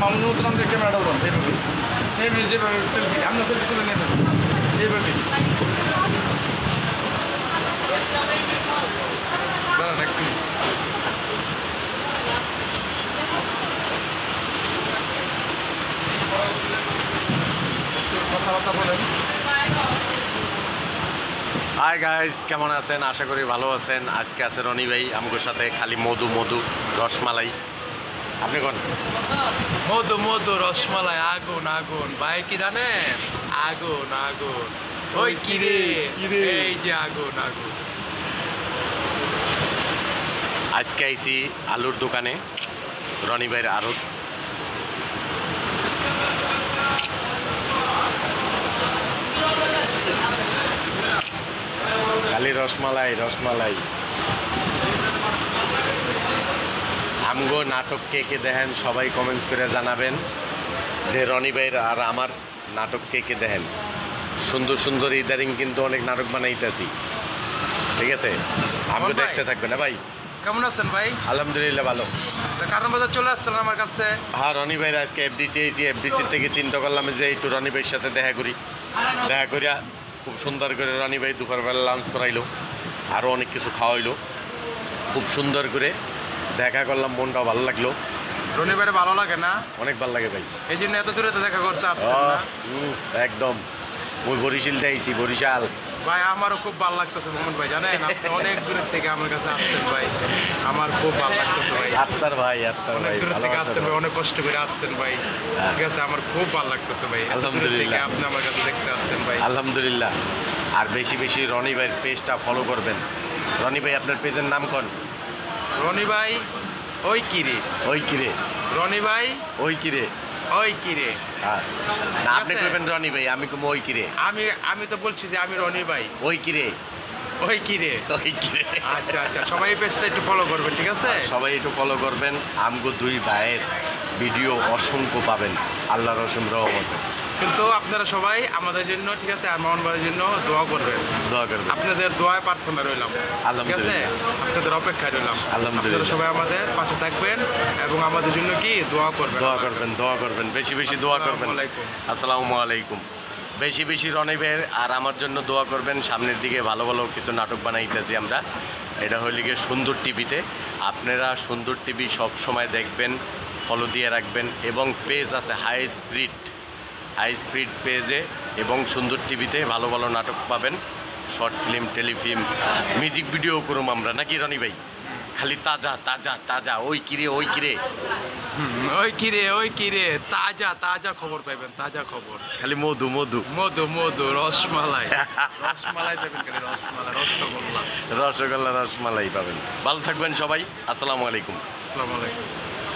মামুনুর নাম দিয়ে ক্যামেরাটা উঠান এইভাবে সেম যেভাবে সেলফি আমরা সেলফি তুলে নেবেন এইভাবে দাঁড়ান একটু কথাবার্তা বলেন। হাই গাইস, কেমন আছেন? আশা করি ভালো আছেন। আজকে আছে রনি ভাই আমার সাথে, খালি মধু মধু রসমালাই। আপনি কোন? মধু মধু রসমালাই আগুন আগুন ভাই কি জানেন আগুন আগুন ওই কিরে এই যে আগুন আগুন। আজকে আইছি আলুর দোকানে, রনি ভাইয়ের আড়ত। খালি রসমালাই রসমালাই। আমগো নাটক কে কে দেখেন সবাই কমেন্টস করে জানাবেন যে রনি ভাইয়ের আর আমার নাটক কে কে দেখেন। সুন্দর সুন্দর ইদারিং কিন্তু অনেক নাটক বানাইতেছি, ঠিক আছে? আমগো ভাই? দেখতে থাকবেন না ভাই। কেমন আছেন ভাই? আলহামদুলিল্লাহ ভালো। কারণ বাজার চলে আসছেন আমার কাছে। হ্যাঁ, রনি ভাইয়ের আজকে এফডিসি এসেছি। এফডিসি থেকে চিন্তা করলাম যে একটু রনি ভাইয়ের সাথে দেখা করি। দেখা করিয়া খুব সুন্দর করে রনি ভাই দুপুরবেলা লাঞ্চ করাইলো, আরও অনেক কিছু খাওয়াইলো। খুব সুন্দর করে দেখা করলাম, মনটাও ভালো লাগলো। রনিবারে ভালো লাগে না? অনেক ভালো লাগে ভাই। এই জন্য এত দূরে তো দেখা করতে আসছেন না? একদম। ওই বরিশালতে আইছি, বরিশাল। ভাই আমারও খুব ভালো লাগতেছে মোহাম্মদ ভাই, জানেন আপনি অনেক দূরের থেকে আমার কাছে আসছেন ভাই, আমার খুব ভালো লাগতেছে ভাই। আত্মার ভাই, আত্মার অনেক ভাই, দূরের ভালো থেকে আছেন আসছেন ভাই। ভাই, অনেক কষ্ট করে আসছেন ভাই, ঠিক আছে? আমার খুব ভালো লাগতেছে ভাই, এত দূরের থেকে আলহামদুলিল্লাহ। আপনি আমার কাছে দেখতে আসছেন ভাই। আলহামদুলিল্লাহ। আর বেশি বেশি রনি ভাইয়ের পেজটা ফলো করবেন। রনি ভাই, আপনার পেজের নাম কোন? রনি ভাই ওই কিরে, ওই কিরে, রনি ভাই ওই কিরে। ওই কিরে। হ্যাঁ, না আপনি আছে? কইবেন রনি ভাই, আমি কম ওই কিরে। আমি তো বলছি যে আমি রনি ভাই ওই কিরে, ওই কিরে। ওই কিরে। আচ্ছা আচ্ছা, সবাই এই পেজটা একটু ফলো করবেন, ঠিক আছে? সবাই একটু ফলো করবেন। আমগো দুই ভাইয়ের ভিডিও অসংখ্য পাবেন আল্লাহর অসীম রহমত। কিন্তু আপনারা সবাই আমাদের জন্য, ঠিক আছে, আর মোহন ভাইয়ের জন্য দোয়া করবেন। দোয়া করবেন। আপনাদের দোয়ায় প্রার্থনা রইলাম, ঠিক আছে? আলহামদুলিল্লাহ। আপনাদের অপেক্ষায় রইলাম। আলহামদুলিল্লাহ। আপনারা সবাই আমাদের পাশে থাকবেন এবং আমাদের জন্য কি দোয়া করবেন। দোয়া করবেন, দোয়া করবেন, বেশি বেশি দোয়া করবেন। আসসালামু আলাইকুম। আসসালামু আলাইকুম। বেশি বেশি রনি ভাইয়ের আর আমার জন্য দোয়া করবেন। সামনের দিকে ভালো ভালো কিছু নাটক বানাইতেছি আমরা। এটা হইলে গিয়ে সুন্দর টিভিতে। আপনারা সুন্দর টিভি সব সময় দেখবেন, ফলো দিয়ে রাখবেন। এবং পেজ আছে হাই স্পিড পেজে এবং সুন্দর টিভিতে ভালো ভালো নাটক পাবেন। Short film, Telefilm, music video করুম আমরা, নাকি রনি ভাই? খালি তাজা তাজা তাজা, ওই কিরে ওই কিরে। ওই কিরে ওই কিরে, তাজা তাজা খবর পাইবেন, তাজা খবর। খালি মধু মধু মধু মধু রসমালাই রসমালাই পাবেন, খালি রসমালাই, রসগোল্লা। রসগোল্লা রসমালাই পাবেন। ভালো থাকবেন সবাই। আসসালামু আলাইকুম। আসসালামু আলাইকুম।